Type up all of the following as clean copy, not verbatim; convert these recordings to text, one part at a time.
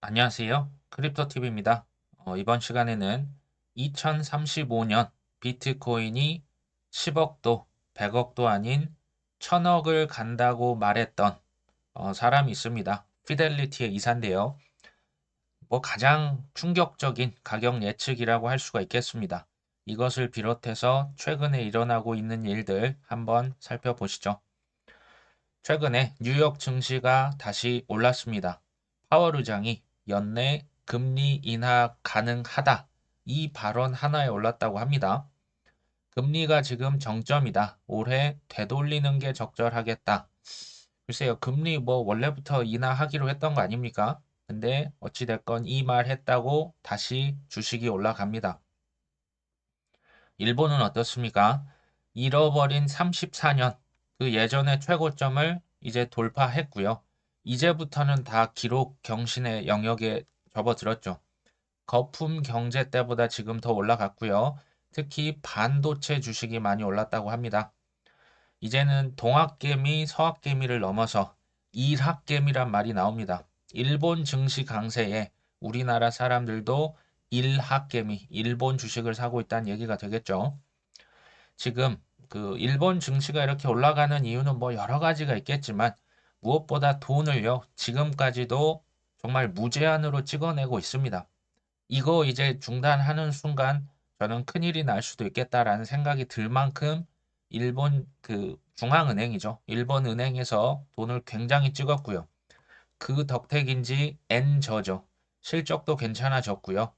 안녕하세요. 크립토TV입니다. 이번 시간에는 2035년 비트코인이 10억도, 100억도 아닌 1000억을 간다고 말했던 사람이 있습니다. 피델리티의 이사인데요. 뭐 가장 충격적인 가격 예측이라고 할 수가 있겠습니다. 이것을 비롯해서 최근에 일어나고 있는 일들 한번 살펴보시죠. 최근에 뉴욕 증시가 다시 올랐습니다. 파월 의장이 연내 금리 인하 가능하다. 이 발언 하나에 올랐다고 합니다. 금리가 지금 정점이다. 올해 되돌리는 게 적절하겠다. 글쎄요, 금리 뭐 원래부터 인하하기로 했던 거 아닙니까? 근데 어찌됐건 이 말 했다고 다시 주식이 올라갑니다. 일본은 어떻습니까? 잃어버린 34년, 그 예전의 최고점을 이제 돌파했고요. 이제부터는 다 기록 경신의 영역에 접어들었죠. 거품 경제 때보다 지금 더 올라갔고요. 특히 반도체 주식이 많이 올랐다고 합니다. 이제는 동학개미, 서학개미를 넘어서 일학개미란 말이 나옵니다. 일본 증시 강세에 우리나라 사람들도 일학개미, 일본 주식을 사고 있다는 얘기가 되겠죠. 지금 그 일본 증시가 이렇게 올라가는 이유는 뭐 여러 가지가 있겠지만 무엇보다 돈을요, 지금까지도 정말 무제한으로 찍어내고 있습니다. 이거 이제 중단하는 순간 저는 큰일이 날 수도 있겠다라는 생각이 들 만큼 일본 그 중앙은행이죠. 일본 은행에서 돈을 굉장히 찍었고요. 그 덕택인지 N저죠. 실적도 괜찮아졌고요.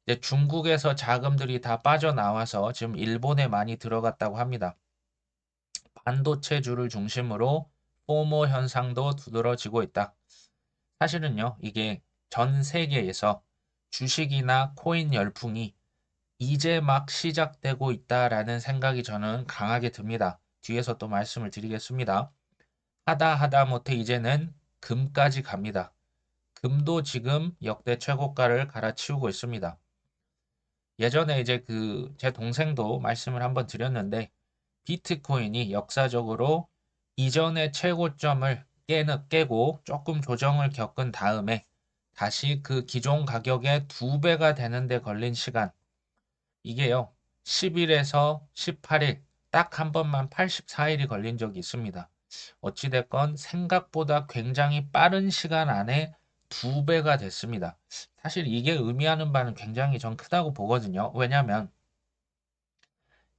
이제 중국에서 자금들이 다 빠져나와서 지금 일본에 많이 들어갔다고 합니다. 반도체주를 중심으로 포모 현상도 두드러지고 있다. 사실은요, 이게 전 세계에서 주식이나 코인 열풍이 이제 막 시작되고 있다라는 생각이 저는 강하게 듭니다. 뒤에서 또 말씀을 드리겠습니다. 하다 하다 못해 이제는 금까지 갑니다. 금도 지금 역대 최고가를 갈아치우고 있습니다. 예전에 이제 그 제 동생도 말씀을 한번 드렸는데 비트코인이 역사적으로 이전의 최고점을 깨고 조금 조정을 겪은 다음에 다시 그 기존 가격의 2배가 되는데 걸린 시간. 이게요, 10일에서 18일, 딱 한 번만 84일이 걸린 적이 있습니다. 어찌됐건 생각보다 굉장히 빠른 시간 안에 2배가 됐습니다. 사실 이게 의미하는 바는 굉장히 전 크다고 보거든요. 왜냐하면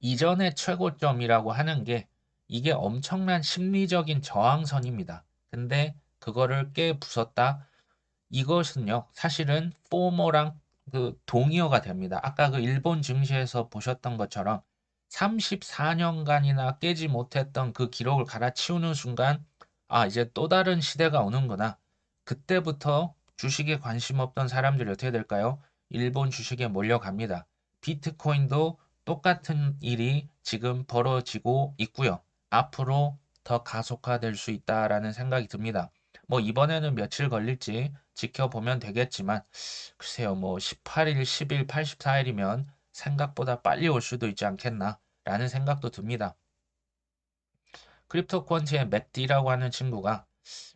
이전의 최고점이라고 하는 게 이게 엄청난 심리적인 저항선입니다. 근데 그거를 깨 부쉈다. 이것은요, 사실은 포모랑 그 동의어가 됩니다. 아까 그 일본 증시에서 보셨던 것처럼 34년간이나 깨지 못했던 그 기록을 갈아치우는 순간, 아, 이제 또 다른 시대가 오는구나. 그때부터 주식에 관심 없던 사람들이 어떻게 될까요? 일본 주식에 몰려갑니다. 비트코인도 똑같은 일이 지금 벌어지고 있고요. 앞으로 더 가속화될 수 있다라는 생각이 듭니다. 뭐 이번에는 며칠 걸릴지 지켜보면 되겠지만 글쎄요 뭐 18일, 10일, 84일이면 생각보다 빨리 올 수도 있지 않겠나라는 생각도 듭니다. 크립토코언츠의 맥디라고 하는 친구가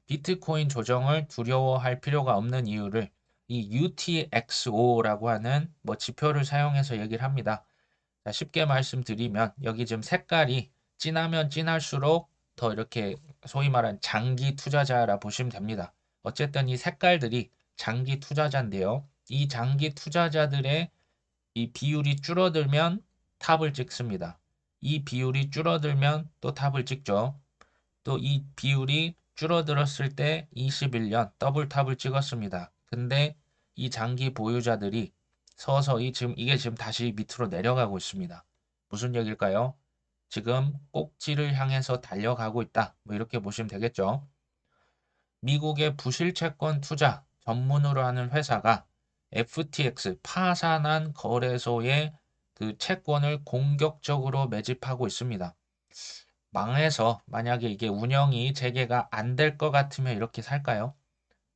비트코인 조정을 두려워할 필요가 없는 이유를 이 UTXO라고 하는 뭐 지표를 사용해서 얘기를 합니다. 자, 쉽게 말씀드리면 여기 지금 색깔이 진하면 진할수록 더 이렇게 소위 말하는 장기 투자자라 보시면 됩니다. 어쨌든 이 색깔들이 장기 투자자인데요. 이 장기 투자자들의 이 비율이 줄어들면 탑을 찍습니다. 이 비율이 줄어들면 또 탑을 찍죠. 또 이 비율이 줄어들었을 때 21년 더블 탑을 찍었습니다. 근데 이 장기 보유자들이 서서히 지금 이게 지금 다시 밑으로 내려가고 있습니다. 무슨 얘기일까요? 지금 꼭지를 향해서 달려가고 있다. 뭐 이렇게 보시면 되겠죠. 미국의 부실채권 투자 전문으로 하는 회사가 FTX 파산한 거래소의 그 채권을 공격적으로 매집하고 있습니다. 망해서 만약에 이게 운영이 재개가 안 될 것 같으면 이렇게 살까요?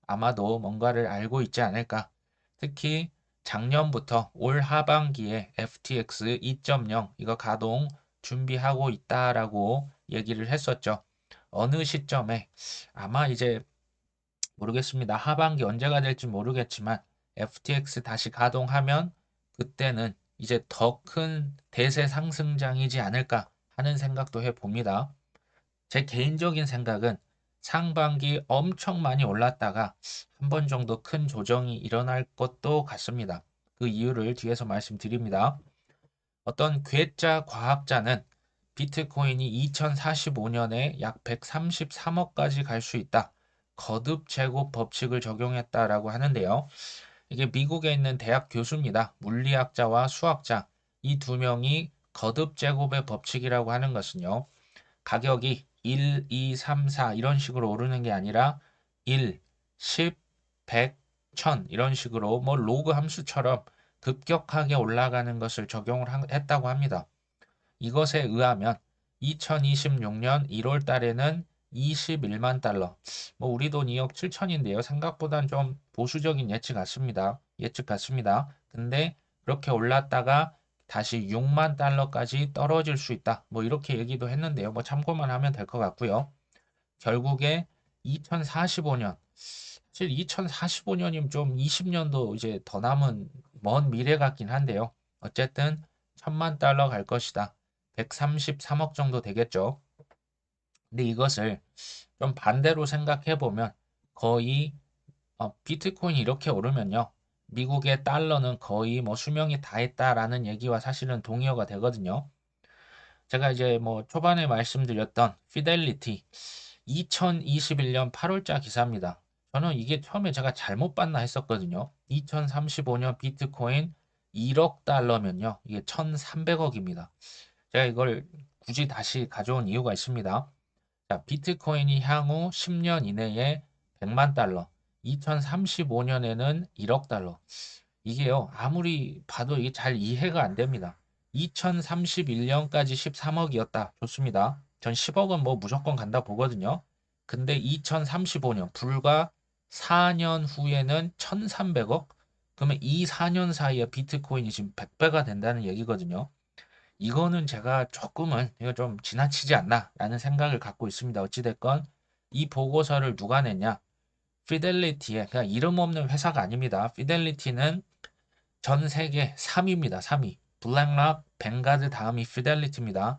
아마도 뭔가를 알고 있지 않을까. 특히 작년부터 올 하반기에 FTX 2.0 이거 가동 준비하고 있다라고 얘기를 했었죠. 어느 시점에 아마 이제 모르겠습니다. 하반기 언제가 될지 모르겠지만 FTX 다시 가동하면 그때는 이제 더 큰 대세 상승장이지 않을까 하는 생각도 해봅니다. 제 개인적인 생각은 상반기 엄청 많이 올랐다가 한 번 정도 큰 조정이 일어날 것도 같습니다. 그 이유를 뒤에서 말씀드립니다. 어떤 괴짜 과학자는 비트코인이 2045년에 약 133억까지 갈 수 있다. 거듭 제곱 법칙을 적용했다라고 하는데요. 이게 미국에 있는 대학 교수입니다. 물리학자와 수학자 이 두 명이 거듭 제곱의 법칙이라고 하는 것은요. 가격이 1, 2, 3, 4 이런 식으로 오르는 게 아니라 1, 10, 100, 1000 이런 식으로 뭐 로그 함수처럼 급격하게 올라가는 것을 적용을 했다고 합니다. 이것에 의하면 2026년 1월 달에는 21만 달러, 뭐 우리 돈 2억 7천인데요. 생각보단 좀 보수적인 예측 같습니다. 근데 그렇게 올랐다가 다시 6만 달러까지 떨어질 수 있다. 뭐 이렇게 얘기도 했는데요. 뭐 참고만 하면 될 것 같고요. 결국에 2045년, 사실 2045년이면 좀 20년도 이제 더 남은 먼 미래 같긴 한데요. 어쨌든 1000만 달러 갈 것이다. 133억 정도 되겠죠. 근데 이것을 좀 반대로 생각해 보면 거의 비트코인이 이렇게 오르면요. 미국의 달러는 거의 뭐 수명이 다했다라는 얘기와 사실은 동의어가 되거든요. 제가 이제 뭐 초반에 말씀드렸던 피델리티 2021년 8월자 기사입니다. 저는 이게 처음에 제가 잘못 봤나 했었거든요. 2035년 비트코인 1억 달러면요. 이게 1,300억입니다. 제가 이걸 굳이 다시 가져온 이유가 있습니다. 자, 비트코인이 향후 10년 이내에 100만 달러, 2035년에는 1억 달러. 이게요, 아무리 봐도 이게 잘 이해가 안 됩니다. 2031년까지 13억이었다. 좋습니다. 전 10억은 뭐 무조건 간다 보거든요. 근데 2035년, 불과 4년 후에는 1300억? 그러면 이 4년 사이에 비트코인이 지금 100배가 된다는 얘기거든요. 이거는 제가 조금은 이거 좀 지나치지 않나라는 생각을 갖고 있습니다. 어찌됐건 이 보고서를 누가 냈냐? 피델리티의 그냥 이름 없는 회사가 아닙니다. 피델리티는 전 세계 3위입니다. 3위. 블랙락, 뱅가드 다음이 피델리티입니다.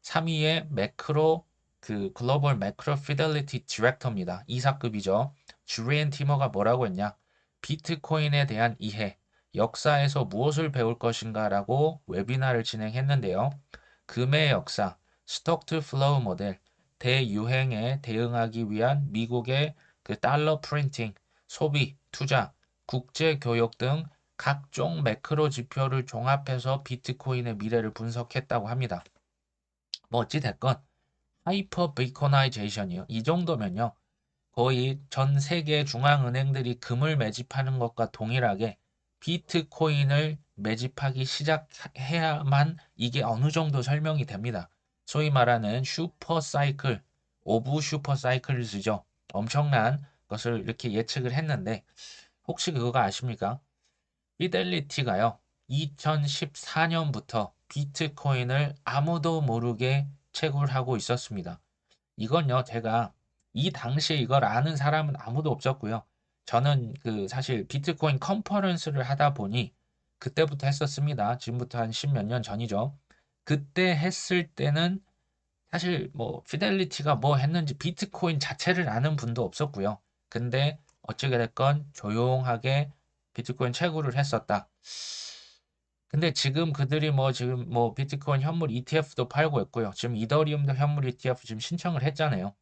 3위의 매크로 글로벌 매크로 피델리티 디렉터입니다. 이사급이죠. 주리엔 티머가 뭐라고 했냐? 비트코인에 대한 이해, 역사에서 무엇을 배울 것인가라고 웨비나를 진행했는데요. 금의 역사, 스톡 투 플로우 모델, 대유행에 대응하기 위한 미국의 그 달러 프린팅, 소비, 투자, 국제 교역 등 각종 매크로 지표를 종합해서 비트코인의 미래를 분석했다고 합니다. 뭐 어찌 됐건 하이퍼 비코나이제이션이요. 이 정도면요. 거의 전 세계 중앙은행들이 금을 매집하는 것과 동일하게 비트코인을 매집하기 시작해야만 이게 어느 정도 설명이 됩니다. 소위 말하는 슈퍼 사이클, 오브 슈퍼 사이클즈죠. 엄청난 것을 이렇게 예측을 했는데 혹시 그거 아십니까? 피델리티가요. 2014년부터 비트코인을 아무도 모르게 채굴하고 있었습니다. 이건요, 제가 이 당시에 이걸 아는 사람은 아무도 없었고요. 저는 사실 비트코인 컨퍼런스를 하다 보니 그때부터 했었습니다. 지금부터 한 십몇 년 전이죠. 그때 했을 때는 사실 뭐 피델리티가 뭐 했는지 비트코인 자체를 아는 분도 없었고요. 근데 어찌게 됐건 조용하게 비트코인 채굴을 했었다. 근데 지금 그들이 뭐 지금 뭐 비트코인 현물 ETF도 팔고 있고요. 지금 이더리움도 현물 ETF 지금 신청을 했잖아요.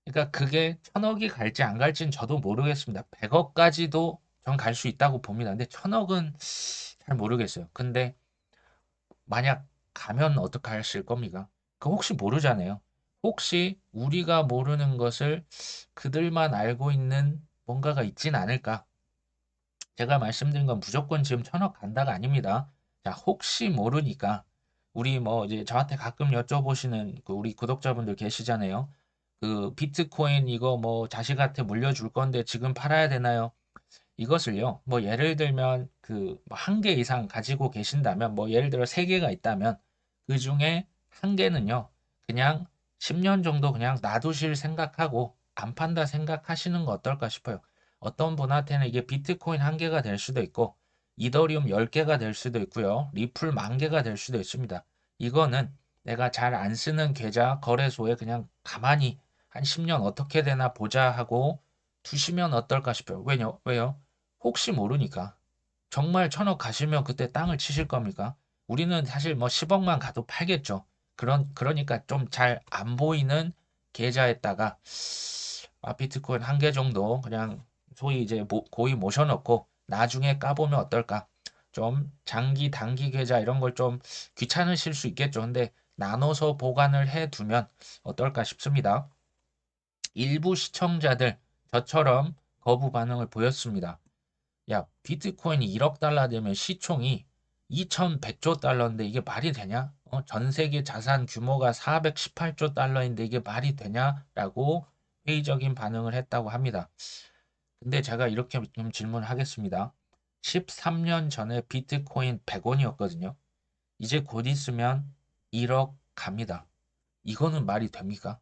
그러니까 그게 천억이 갈지 안 갈지는 저도 모르겠습니다. 100억까지도 전 갈 수 있다고 봅니다. 근데 천억은 잘 모르겠어요. 근데 만약 가면 어떡하실 겁니까? 그 혹시 모르잖아요. 혹시 우리가 모르는 것을 그들만 알고 있는 뭔가가 있진 않을까? 제가 말씀드린 건 무조건 지금 천억 간다가 아닙니다. 자, 혹시 모르니까 우리 뭐 이제 저한테 가끔 여쭤보시는 그 우리 구독자분들 계시잖아요. 그 비트코인 이거 뭐 자식한테 물려줄 건데 지금 팔아야 되나요? 이것을요. 뭐 예를 들면 한 개 이상 가지고 계신다면 뭐 예를 들어 세 개가 있다면 그중에 한 개는요. 그냥 10년 정도 그냥 놔두실 생각하고 안 판다 생각하시는 거 어떨까 싶어요. 어떤 분한테는 이게 비트코인 한 개가 될 수도 있고, 이더리움 10개가 될 수도 있고요. 리플 10,000개가 될 수도 있습니다. 이거는 내가 잘 안 쓰는 계좌 거래소에 그냥 가만히 한 10년 어떻게 되나 보자 하고 두시면 어떨까 싶어요. 왜요? 혹시 모르니까. 정말 1,000억 가시면 그때 땅을 치실 겁니까? 우리는 사실 뭐 10억만 가도 팔겠죠. 그러니까 좀 잘 안 보이는 계좌에다가 비트코인 한 개 정도 그냥 소위 이제 고이 모셔놓고 나중에 까보면 어떨까? 좀 장기, 단기 계좌 이런 걸 좀 귀찮으실 수 있겠죠. 근데 나눠서 보관을 해두면 어떨까 싶습니다. 일부 시청자들 저처럼 거부 반응을 보였습니다. 야, 비트코인이 1억 달러 되면 시총이 2100조 달러인데 이게 말이 되냐? 전 세계 자산 규모가 418조 달러인데 이게 말이 되냐라고 회의적인 반응을 했다고 합니다. 근데 제가 이렇게 좀 질문하겠습니다. 13년 전에 비트코인 100원이었거든요. 이제 곧 있으면 1억 갑니다. 이거는 말이 됩니까?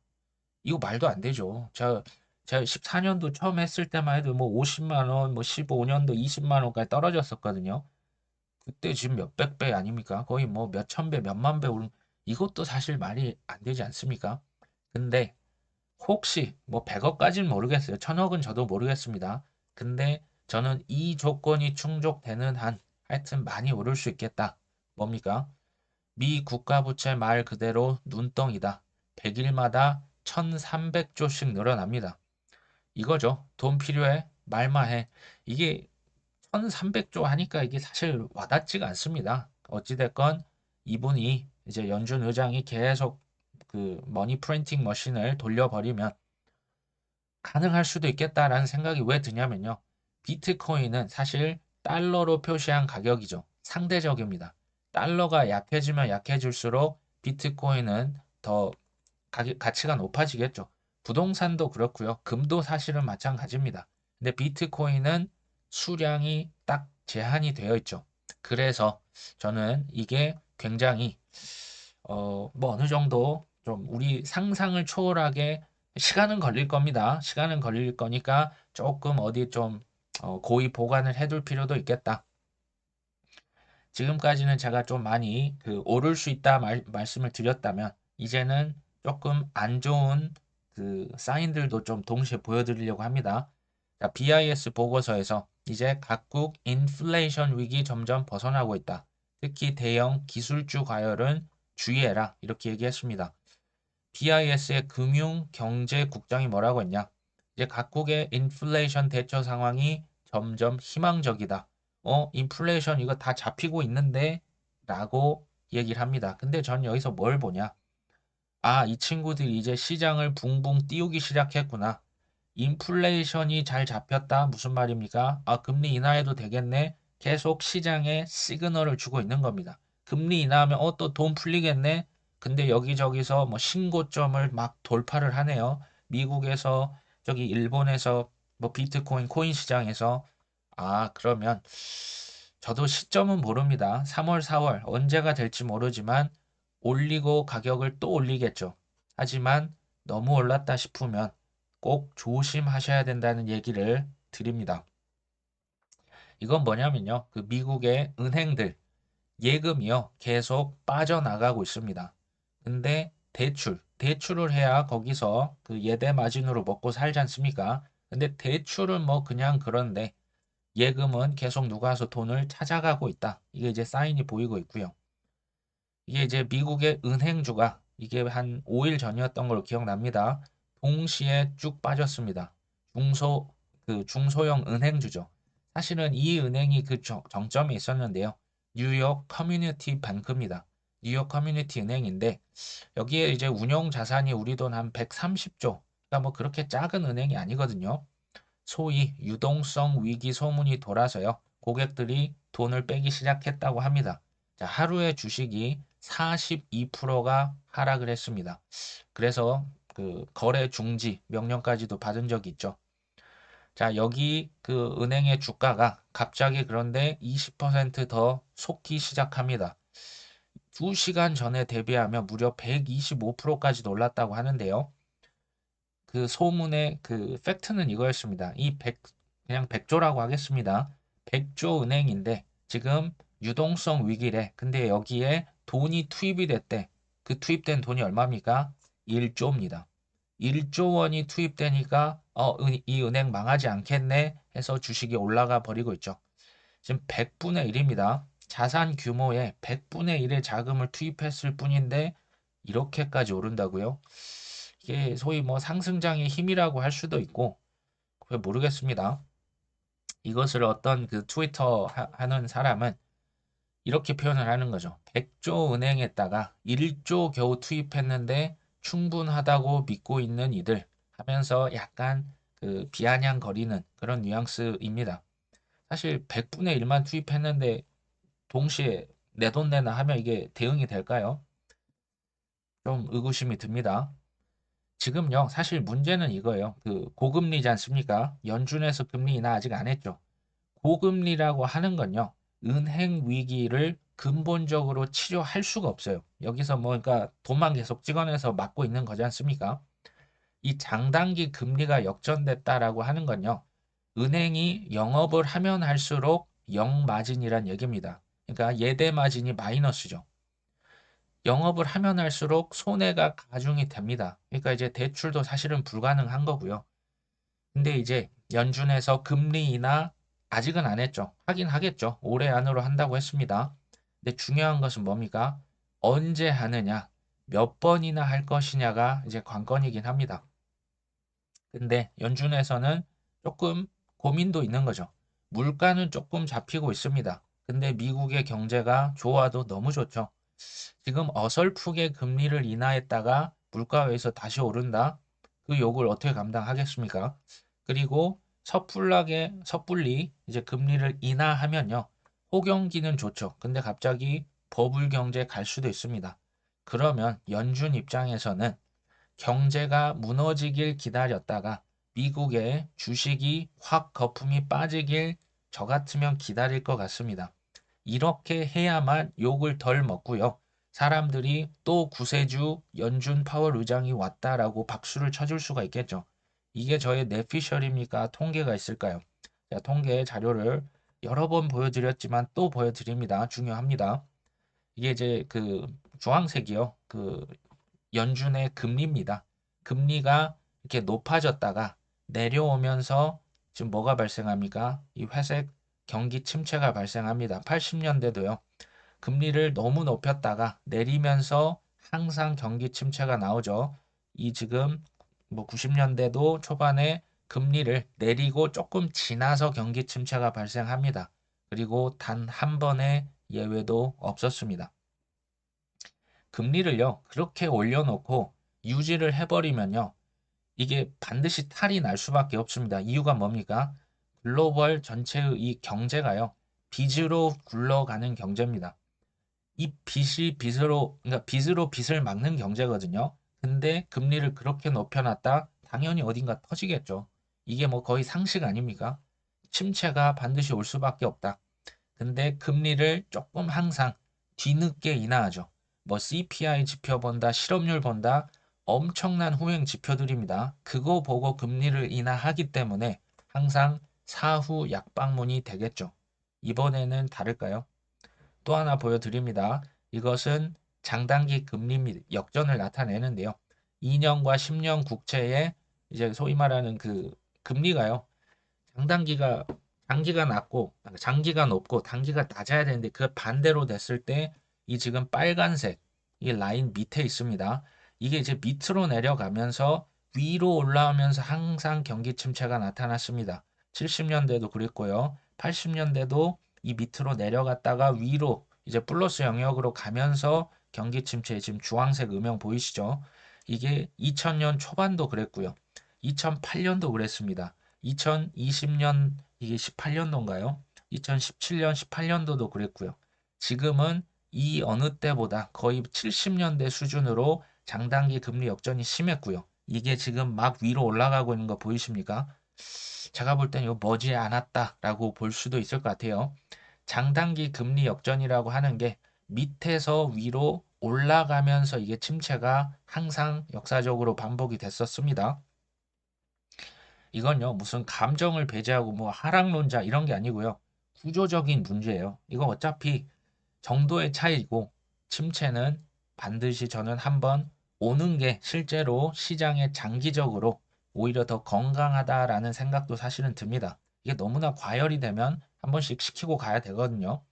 이거 말도 안 되죠. 제가 14년도 처음 했을 때만 해도 뭐 50만 원, 뭐 15년도 20만 원까지 떨어졌었거든요. 그때 지금 몇백 배 아닙니까? 거의 뭐 몇천 배, 몇만 배 오른 이것도 사실 말이 안 되지 않습니까? 근데 혹시 뭐 100억까지는 모르겠어요. 1000억은 저도 모르겠습니다. 근데 저는 이 조건이 충족되는 한 하여튼 많이 오를 수 있겠다. 뭡니까? 미 국가부채 말 그대로 눈덩이다. 100일마다 1300조씩 늘어납니다. 이거죠. 돈 필요해? 말만 해. 이게 1300조 하니까 이게 사실 와닿지가 않습니다. 어찌됐건 이분이 이제 연준 의장이 계속 그 머니 프린팅 머신을 돌려버리면 가능할 수도 있겠다라는 생각이 왜 드냐면요. 비트코인은 사실 달러로 표시한 가격이죠. 상대적입니다. 달러가 약해지면 약해질수록 비트코인은 더 가치가 높아지겠죠. 부동산도 그렇고요. 금도 사실은 마찬가지입니다. 근데 비트코인은 수량이 딱 제한이 되어 있죠. 그래서 저는 이게 굉장히 뭐 어느 정도 좀 우리 상상을 초월하게 시간은 걸릴 겁니다. 시간은 걸릴 거니까 조금 어디 좀 고의 보관을 해둘 필요도 있겠다. 지금까지는 제가 좀 많이 오를 수 있다 말씀을 드렸다면 이제는 조금 안 좋은 그 사인들도 좀 동시에 보여드리려고 합니다. 자, BIS 보고서에서 이제 각국 인플레이션 위기 점점 벗어나고 있다. 특히 대형 기술주 과열은 주의해라. 이렇게 얘기했습니다. BIS의 금융경제국장이 뭐라고 했냐? 이제 각국의 인플레이션 대처 상황이 점점 희망적이다. 인플레이션 이거 다 잡히고 있는데? 라고 얘기를 합니다. 근데 전 여기서 뭘 보냐? 이 친구들이 이제 시장을 붕붕 띄우기 시작했구나. 인플레이션이 잘 잡혔다. 무슨 말입니까? 금리 인하해도 되겠네. 계속 시장에 시그널을 주고 있는 겁니다. 금리 인하하면 또 돈 풀리겠네. 근데 여기저기서 뭐 신고점을 막 돌파를 하네요. 미국에서 저기 일본에서 뭐 비트코인 코인 시장에서 그러면 저도 시점은 모릅니다. 3월, 4월 언제가 될지 모르지만 올리고 가격을 또 올리겠죠. 하지만 너무 올랐다 싶으면 꼭 조심하셔야 된다는 얘기를 드립니다. 이건 뭐냐면요. 그 미국의 은행들 예금이요. 계속 빠져나가고 있습니다. 근데 대출을 해야 거기서 그 예대 마진으로 먹고 살지 않습니까? 근데 대출은 뭐 그냥 그런데 예금은 계속 누가 와서 돈을 찾아가고 있다. 이게 이제 사인이 보이고 있고요. 이게 이제 미국의 은행주가 이게 한 5일 전이었던 걸로 기억납니다. 동시에 쭉 빠졌습니다. 중소형 은행주죠. 사실은 이 은행이 그 정점에 있었는데요. 뉴욕 커뮤니티 뱅크입니다. 뉴욕 커뮤니티 은행인데 여기에 이제 운용 자산이 우리 돈 한 130조. 그러니까 뭐 그렇게 작은 은행이 아니거든요. 소위 유동성 위기 소문이 돌아서요. 고객들이 돈을 빼기 시작했다고 합니다. 자, 하루에 주식이 42%가 하락을 했습니다. 그래서 그 거래 중지 명령까지도 받은 적이 있죠. 자, 여기 그 은행의 주가가 갑자기 그런데 20%더 속기 시작합니다. 2시간 전에 대비하면 무려 125%까지 올랐다고 하는데요. 그 소문의 그 팩트는 이거였습니다. 그냥 백조라고 하겠습니다. 백조 은행인데 지금 유동성 위기래. 근데 여기에 돈이 투입이 됐대. 그 투입된 돈이 얼마입니까? 1조입니다. 1조 원이 투입되니까 이 은행 망하지 않겠네 해서 주식이 올라가 버리고 있죠. 지금 100분의 1입니다. 자산 규모의 100분의 1의 자금을 투입했을 뿐인데 이렇게까지 오른다고요? 이게 소위 뭐 상승장의 힘이라고 할 수도 있고 그걸 모르겠습니다. 이것을 어떤 그 트위터 하는 사람은 이렇게 표현을 하는 거죠. 100조 은행에다가 1조 겨우 투입했는데 충분하다고 믿고 있는 이들 하면서 약간 그 비아냥거리는 그런 뉘앙스입니다. 사실 100분의 1만 투입했는데 동시에 내 돈 내놔 하면 이게 대응이 될까요? 좀 의구심이 듭니다. 지금요, 사실 문제는 이거예요. 그 고금리지 않습니까? 연준에서 금리 인하 아직 안 했죠. 고금리라고 하는 건요, 은행 위기를 근본적으로 치료할 수가 없어요. 여기서 뭐, 그러니까 돈만 계속 찍어내서 막고 있는 거지 않습니까? 이 장단기 금리가 역전됐다라고 하는 건요, 은행이 영업을 하면 할수록 영마진이란 얘기입니다. 그러니까 예대 마진이 마이너스죠. 영업을 하면 할수록 손해가 가중이 됩니다. 그러니까 이제 대출도 사실은 불가능한 거고요. 근데 이제 연준에서 금리 인하 아직은 안 했죠. 하긴 하겠죠. 올해 안으로 한다고 했습니다. 근데 중요한 것은 뭡니까? 언제 하느냐, 몇 번이나 할 것이냐가 이제 관건이긴 합니다. 근데 연준에서는 조금 고민도 있는 거죠. 물가는 조금 잡히고 있습니다. 근데 미국의 경제가 좋아도 너무 좋죠. 지금 어설프게 금리를 인하했다가 물가에서 다시 오른다? 그 욕을 어떻게 감당하겠습니까? 그리고 섣불리 이제 금리를 인하하면요. 호경기는 좋죠. 근데 갑자기 버블 경제 갈 수도 있습니다. 그러면 연준 입장에서는 경제가 무너지길 기다렸다가 미국의 주식이 확 거품이 빠지길 저 같으면 기다릴 것 같습니다. 이렇게 해야만 욕을 덜 먹고요. 사람들이 또 구세주 연준 파월 의장이 왔다라고 박수를 쳐줄 수가 있겠죠. 이게 저의 뇌피셜입니까? 통계가 있을까요? 자, 통계 자료를 여러 번 보여드렸지만 또 보여드립니다. 중요합니다. 이게 이제 그 주황색이요. 그 연준의 금리입니다. 금리가 이렇게 높아졌다가 내려오면서 지금 뭐가 발생합니까? 이 회색 경기 침체가 발생합니다. 80년대도요. 금리를 너무 높였다가 내리면서 항상 경기 침체가 나오죠. 이 지금 뭐 90년대도 초반에 금리를 내리고 조금 지나서 경기 침체가 발생합니다. 그리고 단 한 번의 예외도 없었습니다. 금리를요, 그렇게 올려놓고 유지를 해버리면요, 이게 반드시 탈이 날 수밖에 없습니다. 이유가 뭡니까? 글로벌 전체의 이 경제가요, 빚으로 굴러가는 경제입니다. 이 그러니까 빚으로 빚을 막는 경제거든요. 근데 금리를 그렇게 높여놨다? 당연히 어딘가 터지겠죠. 이게 뭐 거의 상식 아닙니까? 침체가 반드시 올 수밖에 없다. 근데 금리를 조금 항상 뒤늦게 인하하죠. 뭐 CPI 지표 본다, 실업률 본다, 엄청난 후행 지표들입니다. 그거 보고 금리를 인하하기 때문에 항상 사후 약방문이 되겠죠. 이번에는 다를까요? 또 하나 보여드립니다. 이것은 장단기 금리 역전을 나타내는데요. 2년과 10년 국채의 이제 소위 말하는 그 금리가요. 장단기가 장기가 낮고 장기가 높고 단기가 낮아야 되는데 그 반대로 됐을 때 이 지금 빨간색 이 라인 밑에 있습니다. 이게 이제 밑으로 내려가면서 위로 올라오면서 항상 경기 침체가 나타났습니다. 70년대도 그랬고요. 80년대도 이 밑으로 내려갔다가 위로 이제 플러스 영역으로 가면서 경기 침체 지금 주황색 음영 보이시죠? 이게 2000년 초반도 그랬고요. 2008년도 그랬습니다. 2020년 이게 18년도인가요? 2017년, 18년도도 그랬고요. 지금은 이 어느 때보다 거의 70년대 수준으로 장단기 금리 역전이 심했고요. 이게 지금 막 위로 올라가고 있는 거 보이십니까? 제가 볼 땐 이거 머지 않았다라고 볼 수도 있을 것 같아요. 장단기 금리 역전이라고 하는 게 밑에서 위로 올라가면서 이게 침체가 항상 역사적으로 반복이 됐었습니다. 이건요, 무슨 감정을 배제하고 뭐 하락론자 이런 게 아니고요. 구조적인 문제예요. 이거 어차피 정도의 차이고 침체는 반드시 저는 한번 오는 게 실제로 시장에 장기적으로 오히려 더 건강하다라는 생각도 사실은 듭니다. 이게 너무나 과열이 되면 한 번씩 시키고 가야 되거든요.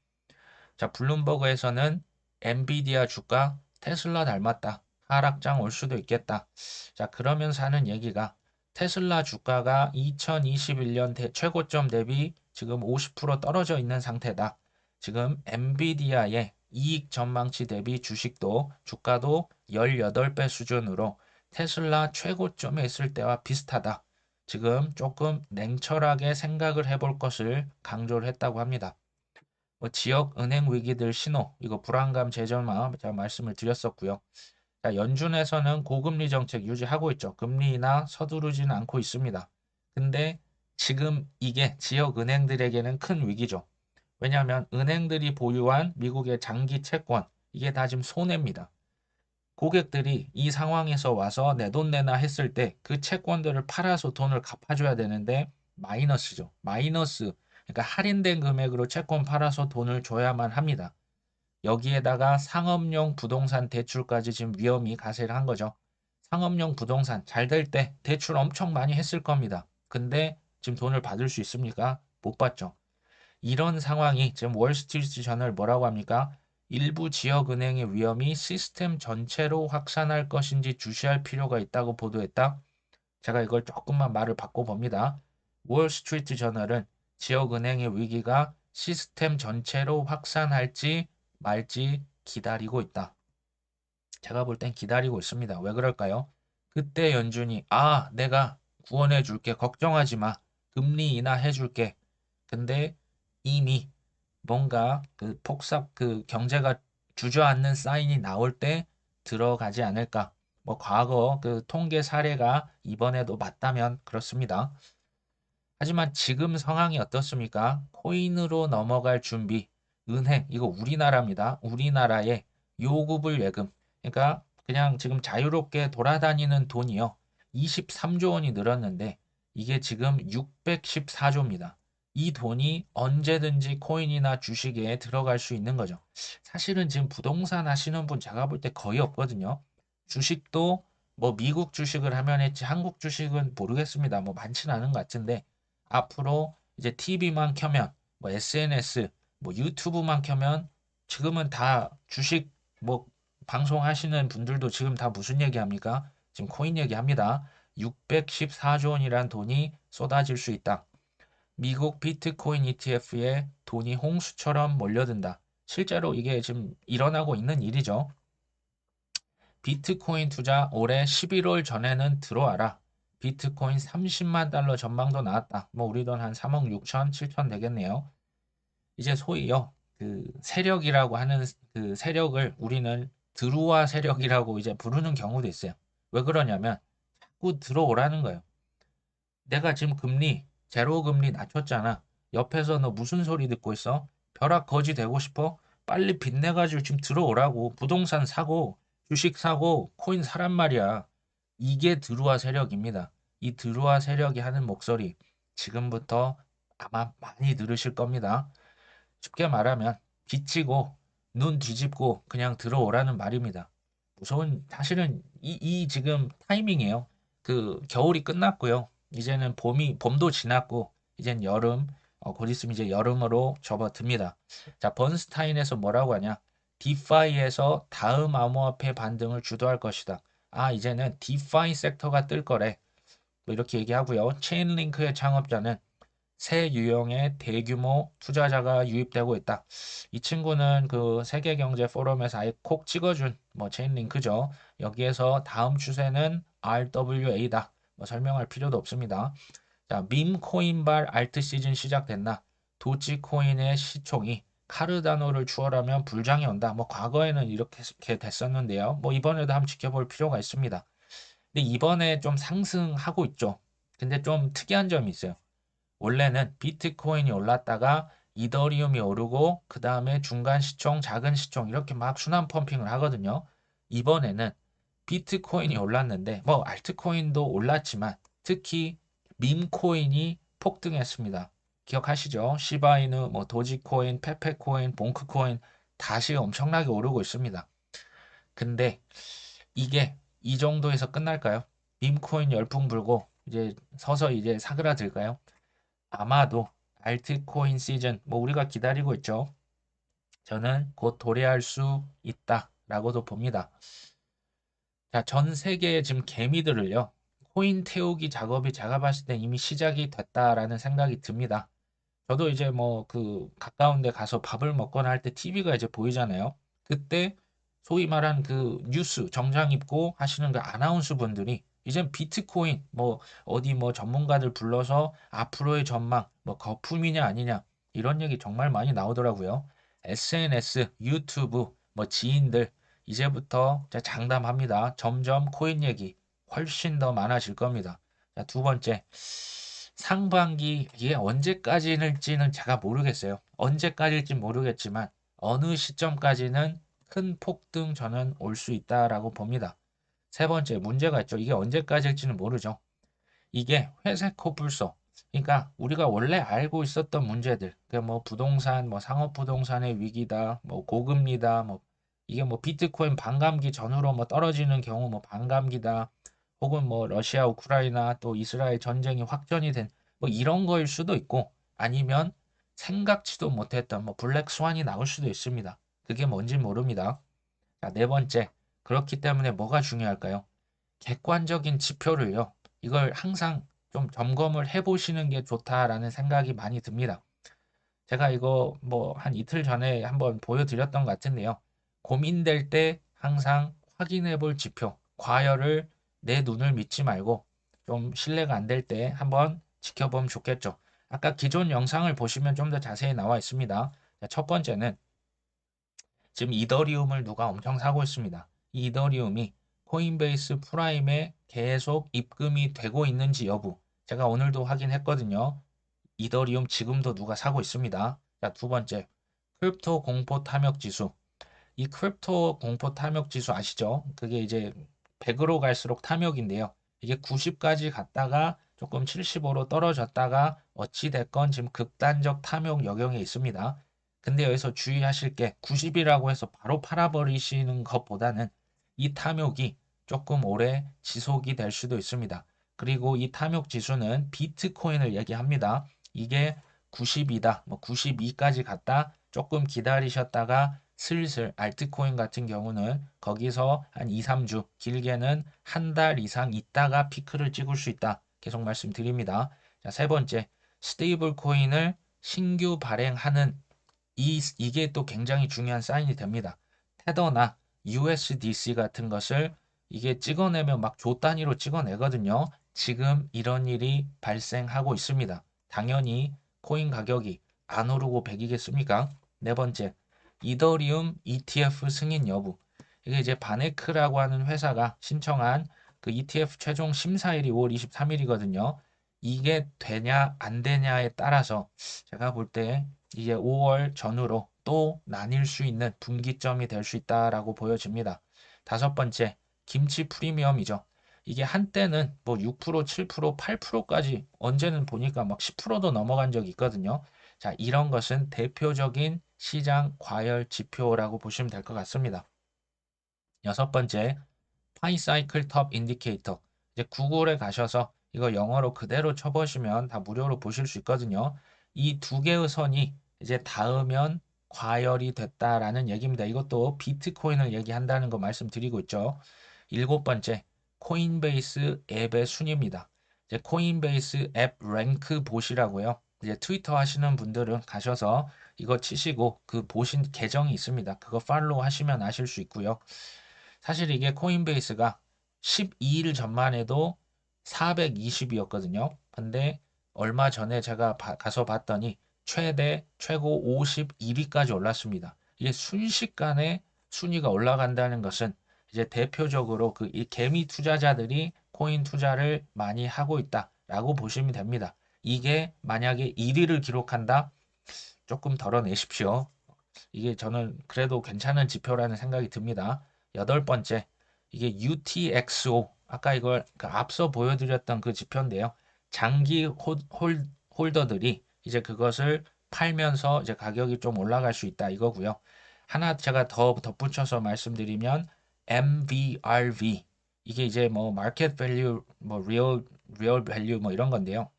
자, 블룸버그에서는 엔비디아 주가 테슬라 닮았다. 하락장 올 수도 있겠다. 자, 그러면서 하는 얘기가 테슬라 주가가 2021년 최고점 대비 지금 50% 떨어져 있는 상태다. 지금 엔비디아의 이익 전망치 대비 주식도 주가도 18배 수준으로 테슬라 최고점에 있을 때와 비슷하다. 지금 조금 냉철하게 생각을 해볼 것을 강조를 했다고 합니다. 뭐 지역 은행 위기들 신호, 이거 불안감 재점화 제가 말씀을 드렸었고요. 자, 연준에서는 고금리 정책 유지하고 있죠. 금리 인하 서두르지는 않고 있습니다. 근데 지금 이게 지역 은행들에게는 큰 위기죠. 왜냐하면 은행들이 보유한 미국의 장기 채권, 이게 다 지금 손해입니다. 고객들이 이 상황에서 와서 내 돈 내놔 했을 때 그 채권들을 팔아서 돈을 갚아줘야 되는데 마이너스죠. 마이너스. 그러니까 할인된 금액으로 채권 팔아서 돈을 줘야만 합니다. 여기에다가 상업용 부동산 대출까지 지금 위험이 가세를 한 거죠. 상업용 부동산 잘 될 때 대출 엄청 많이 했을 겁니다. 근데 지금 돈을 받을 수 있습니까? 못 받죠. 이런 상황이 지금 월스트리트 저널 뭐라고 합니까? 일부 지역은행의 위험이 시스템 전체로 확산할 것인지 주시할 필요가 있다고 보도했다. 제가 이걸 조금만 말을 바꿔봅니다. 월스트리트 저널은 지역은행의 위기가 시스템 전체로 확산할지 말지 기다리고 있다. 제가 볼 땐 기다리고 있습니다. 왜 그럴까요? 그때 연준이 내가 구원해 줄게. 걱정하지 마. 금리 인하해 줄게. 근데 이미 뭔가 그 폭삭 그 경제가 주저앉는 사인이 나올 때 들어가지 않을까. 뭐 과거 그 통계 사례가 이번에도 맞다면 그렇습니다. 하지만 지금 상황이 어떻습니까? 코인으로 넘어갈 준비, 은행, 이거 우리나라입니다. 우리나라의 요구불 예금. 그러니까 그냥 지금 자유롭게 돌아다니는 돈이요. 23조 원이 늘었는데 이게 지금 614조입니다. 이 돈이 언제든지 코인이나 주식에 들어갈 수 있는 거죠. 사실은 지금 부동산 하시는 분 제가 볼 때 거의 없거든요. 주식도 뭐 미국 주식을 하면 했지 한국 주식은 모르겠습니다. 뭐 많지는 않은 것 같은데 앞으로 이제 TV만 켜면 뭐 SNS, 뭐 유튜브만 켜면 지금은 다 주식 뭐 방송하시는 분들도 지금 다 무슨 얘기합니까? 지금 코인 얘기합니다. 614조 원이란 돈이 쏟아질 수 있다. 미국 비트코인 ETF에 돈이 홍수처럼 몰려든다. 실제로 이게 지금 일어나고 있는 일이죠. 비트코인 투자 올해 11월 전에는 들어와라. 비트코인 30만 달러 전망도 나왔다. 뭐 우리 돈 한 3억 6천, 7천 되겠네요. 이제 소위요. 그 세력이라고 하는 그 세력을 우리는 드루아 세력이라고 이제 부르는 경우도 있어요. 왜 그러냐면 자꾸 들어오라는 거예요. 내가 지금 금리 제로 금리 낮췄잖아. 옆에서 너 무슨 소리 듣고 있어? 벼락 거지 되고 싶어? 빨리 빚내가지고 지금 들어오라고. 부동산 사고 주식 사고 코인 사란 말이야. 이게 드루아 세력입니다. 이 드루아 세력이 하는 목소리 지금부터 아마 많이 들으실 겁니다. 쉽게 말하면 비치고 눈 뒤집고 그냥 들어오라는 말입니다. 무서운 사실은 이 지금 타이밍이에요. 그 겨울이 끝났고요. 이제는 봄도 지났고 이젠 여름 곧 있으면 이제 여름으로 접어듭니다. 자, 번스타인에서 뭐라고 하냐? 디파이에서 다음 암호화폐 반등을 주도할 것이다. 이제는 디파이 섹터가 뜰 거래. 뭐 이렇게 얘기하고요. 체인링크의 창업자는 새 유형의 대규모 투자자가 유입되고 있다. 이 친구는 그 세계경제 포럼에서 아예 콕 찍어준 뭐 체인링크죠. 여기에서 다음 추세는 RWA다. 뭐 설명할 필요도 없습니다. 자, 밈 코인발 알트 시즌 시작됐나? 도지코인의 시총이 카르다노를 추월하면 불장이 온다. 뭐 과거에는 이렇게 됐었는데요. 뭐 이번에도 한번 지켜볼 필요가 있습니다. 근데 이번에 좀 상승하고 있죠. 근데 좀 특이한 점이 있어요. 원래는 비트코인이 올랐다가 이더리움이 오르고 그 다음에 중간 시총, 작은 시총 이렇게 막 순환 펌핑을 하거든요. 이번에는 비트코인이 올랐는데 뭐 알트코인도 올랐지만 특히 밈코인이 폭등했습니다. 기억하시죠? 시바이누, 뭐 도지코인, 페페코인, 봉크코인 다시 엄청나게 오르고 있습니다. 근데 이게 이 정도에서 끝날까요? 밈코인 열풍 불고 이제 서서히 이제 사그라들까요? 아마도 알트코인 시즌, 뭐 우리가 기다리고 있죠. 저는 곧 도래할 수 있다라고도 봅니다. 자, 전 세계의 지금 개미들을요, 코인 태우기 작업이 제가 봤을 때 이미 시작이 됐다라는 생각이 듭니다. 저도 이제 뭐 그 가까운 데 가서 밥을 먹거나 할 때 TV가 이제 보이잖아요. 그때 소위 말한 그 뉴스 정장 입고 하시는 그 아나운서 분들이 이젠 비트코인 뭐 어디 뭐 전문가들 불러서 앞으로의 전망 뭐 거품이냐 아니냐 이런 얘기 정말 많이 나오더라고요. SNS, 유튜브 뭐 지인들 이제부터 자, 장담합니다. 점점 코인 얘기 훨씬 더 많아질 겁니다. 자, 두 번째. 상반기 이게 언제까지일지는 제가 모르겠어요. 언제까지일지 모르겠지만 어느 시점까지는 큰 폭등 저는 올 수 있다라고 봅니다. 세 번째 문제가 있죠. 이게 언제까지일지는 모르죠. 이게 회색 코뿔소. 그러니까 우리가 원래 알고 있었던 문제들. 그러니까 뭐 부동산, 뭐 상업 부동산의 위기다, 뭐 고금리다, 뭐 이게 뭐 비트코인 반감기 전후로 뭐 떨어지는 경우 뭐 반감기다. 혹은 뭐 러시아, 우크라이나 또 이스라엘 전쟁이 확전이 된 뭐 이런 거일 수도 있고 아니면 생각지도 못했던 뭐 블랙 스완이 나올 수도 있습니다. 그게 뭔지 모릅니다. 자, 네 번째. 그렇기 때문에 뭐가 중요할까요? 객관적인 지표를요. 이걸 항상 좀 점검을 해보시는 게 좋다라는 생각이 많이 듭니다. 제가 이거 뭐 한 이틀 전에 한번 보여드렸던 것 같은데요. 고민될 때 항상 확인해 볼 지표, 과열을 내 눈을 믿지 말고 좀 신뢰가 안 될 때 한번 지켜보면 좋겠죠. 아까 기존 영상을 보시면 좀 더 자세히 나와 있습니다. 첫 번째는 지금 이더리움을 누가 엄청 사고 있습니다. 이 이더리움이 코인베이스 프라임에 계속 입금이 되고 있는지 여부. 제가 오늘도 확인했거든요. 이더리움 지금도 누가 사고 있습니다. 자, 두 번째. 크립토 공포 탐욕 지수. 이 크립토 공포 탐욕 지수 아시죠? 그게 이제 100으로 갈수록 탐욕인데요. 이게 90까지 갔다가 조금 75로 떨어졌다가 어찌 됐건 지금 극단적 탐욕 여경에 있습니다. 근데 여기서 주의하실 게 90이라고 해서 바로 팔아버리시는 것보다는 이 탐욕이 조금 오래 지속이 될 수도 있습니다. 그리고 이 탐욕 지수는 비트코인을 얘기합니다. 이게 90이다, 뭐 92까지 갔다 조금 기다리셨다가 슬슬 알트코인 같은 경우는 거기서 한 2, 3주, 길게는 한 달 이상 있다가 피크를 찍을 수 있다. 계속 말씀드립니다. 자, 세 번째, 스테이블 코인을 신규 발행하는 이게 또 굉장히 중요한 사인이 됩니다. 테더나 USDC 같은 것을 이게 찍어내면 막 조 단위로 찍어내거든요. 지금 이런 일이 발생하고 있습니다. 당연히 코인 가격이 안 오르고 100이겠습니까? 네 번째, 이더리움 ETF 승인 여부. 이게 이제 바네크라고 하는 회사가 신청한 그 ETF 최종 심사일이 5월 23일이거든요. 이게 되냐 안 되냐에 따라서 제가 볼 때 이제 5월 전후로 또 나뉠 수 있는 분기점이 될 수 있다라고 보여집니다. 다섯 번째, 김치 프리미엄이죠. 이게 한때는 뭐 6%, 7%, 8%까지 언제는 보니까 막 10%도 넘어간 적이 있거든요. 자, 이런 것은 대표적인 시장 과열 지표라고 보시면 될 것 같습니다. 여섯 번째, 파이사이클 톱 인디케이터. 이제 구글에 가셔서 이거 영어로 그대로 쳐보시면 다 무료로 보실 수 있거든요. 이 두 개의 선이 이제 닿으면 과열이 됐다라는 얘기입니다. 이것도 비트코인을 얘기한다는 거 말씀드리고 있죠. 일곱 번째, 코인베이스 앱의 순위입니다. 이제 코인베이스 앱 랭크 보시라고요. 이제 트위터 하시는 분들은 가셔서 이거 치시고 그 보신 계정이 있습니다. 그거 팔로우 하시면 아실 수 있고요. 사실 이게 코인베이스가 12일 전만 해도 420이었거든요. 근데 얼마 전에 제가 가서 봤더니 최고 51위까지 올랐습니다. 이게 순식간에 순위가 올라간다는 것은 이제 대표적으로 그 이 개미 투자자들이 코인 투자를 많이 하고 있다라고 보시면 됩니다. 이게 만약에 1위를 기록한다? 조금 덜어내십시오. 이게 저는 그래도 괜찮은 지표라는 생각이 듭니다. 여덟 번째, 이게 UTXO. 아까 이걸 그 앞서 보여드렸던 그 지표인데요. 장기 홀더들이 이제 그것을 팔면서 이제 가격이 좀 올라갈 수 있다 이거고요. 하나 제가 더 덧붙여서 말씀드리면 MVRV 이게 이제 뭐 마켓 밸류 뭐 리얼 밸류 뭐 이런 건데요.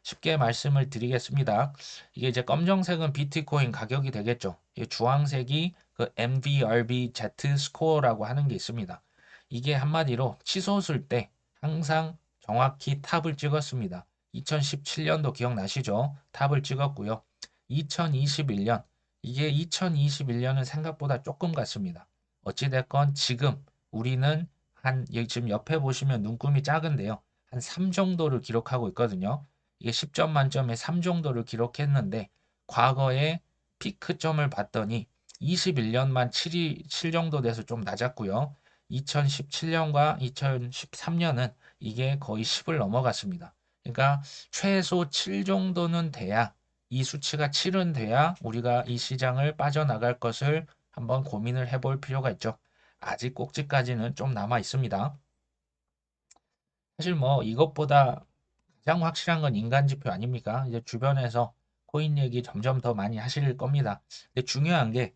쉽게 말씀을 드리겠습니다. 이게 이제 검정색은 비트코인 가격이 되겠죠. 이 주황색이 그 MVRV Z 스코어라고 하는 게 있습니다. 이게 한마디로 치솟을 때 항상 정확히 탑을 찍었습니다. 2017년도 기억나시죠? 탑을 찍었고요. 2021년 이게 2021년은 생각보다 조금 같습니다. 어찌됐건 지금 우리는 한 지금 옆에 보시면 눈금이 작은데요. 한 3 정도를 기록하고 있거든요. 이게 10점 만점에 3 정도를 기록했는데 과거에 피크점을 봤더니 21년만 7 정도 돼서 좀 낮았고요. 2017년과 2013년은 이게 거의 10을 넘어갔습니다. 그러니까 최소 7 정도는 돼야 이 수치가 7은 돼야 우리가 이 시장을 빠져나갈 것을 한번 고민을 해볼 필요가 있죠. 아직 꼭지까지는 좀 남아 있습니다. 사실 뭐 이것보다 가장 확실한 건 인간 지표 아닙니까? 이제 주변에서 코인 얘기 점점 더 많이 하실 겁니다. 근데 중요한 게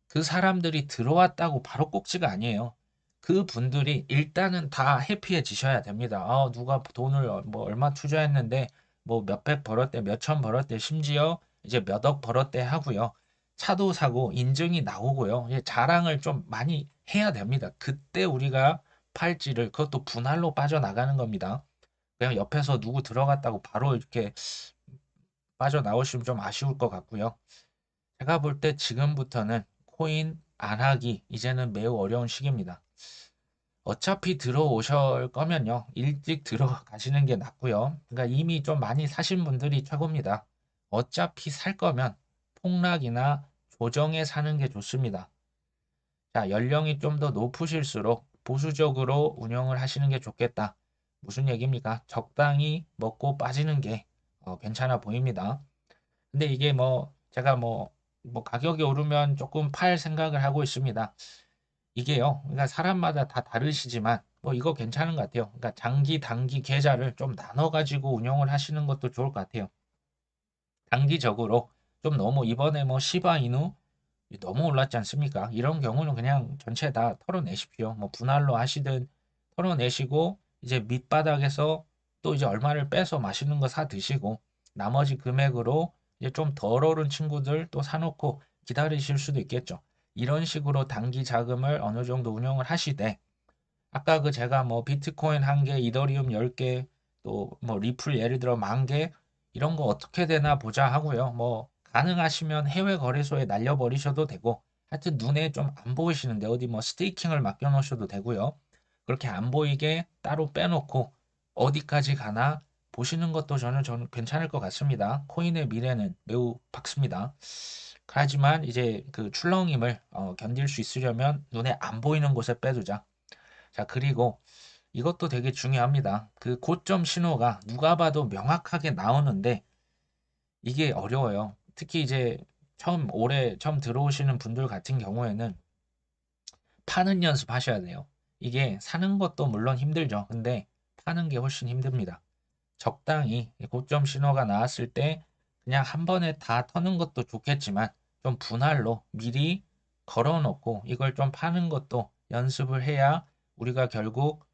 그 사람들이 들어왔다고 바로 꼭지가 아니에요. 그 분들이 일단은 다 해피해지셔야 됩니다. 누가 돈을 뭐 얼마 투자했는데 뭐 몇백 벌었대, 몇천 벌었대, 심지어 이제 몇억 벌었대 하고요. 차도 사고 인증이 나오고요. 이제 자랑을 좀 많이 해야 됩니다. 그때 우리가 팔찌를 그것도 분할로 빠져나가는 겁니다. 그냥 옆에서 누구 들어갔다고 바로 이렇게 빠져나오시면 좀 아쉬울 것 같고요. 제가 볼 때 지금부터는 코인 안 하기 이제는 매우 어려운 시기입니다. 어차피 들어오실 거면요. 일찍 들어가시는 게 낫고요. 그러니까 이미 좀 많이 사신 분들이 최고입니다. 어차피 살 거면 폭락이나 조정에 사는 게 좋습니다. 자, 연령이 좀 더 높으실수록 보수적으로 운영을 하시는 게 좋겠다. 무슨 얘기입니까? 적당히 먹고 빠지는 게 괜찮아 보입니다. 근데 이게 뭐 제가 뭐 가격이 오르면 조금 팔 생각을 하고 있습니다. 이게요. 그러니까 사람마다 다 다르시지만 뭐 이거 괜찮은 것 같아요. 그러니까 장기, 단기 계좌를 좀 나눠 가지고 운영을 하시는 것도 좋을 것 같아요. 단기적으로 좀 너무 이번에 뭐 시바 이누 너무 올랐지 않습니까? 이런 경우는 그냥 전체 다 털어내십시오. 뭐 분할로 하시든 털어내시고 이제 밑바닥에서 또 이제 얼마를 빼서 맛있는 거 사 드시고 나머지 금액으로 이제 좀 덜 오른 친구들 또 사놓고 기다리실 수도 있겠죠. 이런 식으로 단기 자금을 어느 정도 운영을 하시되 아까 그 제가 뭐 비트코인 1개, 이더리움 10개, 또 뭐 리플 예를 들어 10,000개 이런 거 어떻게 되나 보자 하고요. 뭐 가능하시면 해외 거래소에 날려버리셔도 되고 하여튼 눈에 좀 안 보이시는데 어디 뭐 스테이킹을 맡겨 놓으셔도 되고요. 그렇게 안 보이게 따로 빼놓고 어디까지 가나 보시는 것도 저는 괜찮을 것 같습니다. 코인의 미래는 매우 밝습니다. 하지만 이제 그 출렁임을 견딜 수 있으려면 눈에 안 보이는 곳에 빼두자. 자, 그리고 이것도 되게 중요합니다. 그 고점 신호가 누가 봐도 명확하게 나오는데 이게 어려워요. 특히 이제 올해 처음 들어오시는 분들 같은 경우에는 파는 연습하셔야 돼요. 이게 사는 것도 물론 힘들죠. 근데 파는 게 훨씬 힘듭니다. 적당히 고점 신호가 나왔을 때 그냥 한 번에 다 터는 것도 좋겠지만 좀 분할로 미리 걸어 놓고 이걸 좀 파는 것도 연습을 해야 우리가 결국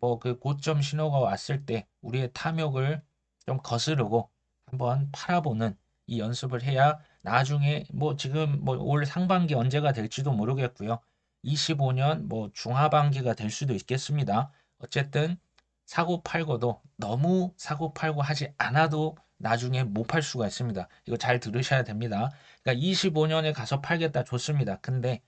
뭐 그 고점 신호가 왔을 때 우리의 탐욕을 좀 거스르고 한번 팔아보는 이 연습을 해야 나중에 뭐 지금 뭐 올 상반기 언제가 될지도 모르겠고요. 25년 뭐 중하반기가 될 수도 있겠습니다. 어쨌든 사고 팔고도 너무 사고 팔고 하지 않아도 나중에 못 팔 수가 있습니다. 이거 잘 들으셔야 됩니다. 그러니까 25년에 가서 팔겠다 좋습니다. 근데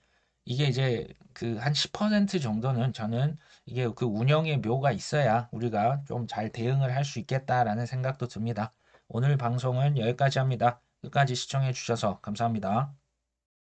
이게 이제 그 한 10% 정도는 저는 이게 그 운영의 묘가 있어야 우리가 좀 잘 대응을 할 수 있겠다라는 생각도 듭니다. 오늘 방송은 여기까지 합니다. 끝까지 시청해 주셔서 감사합니다.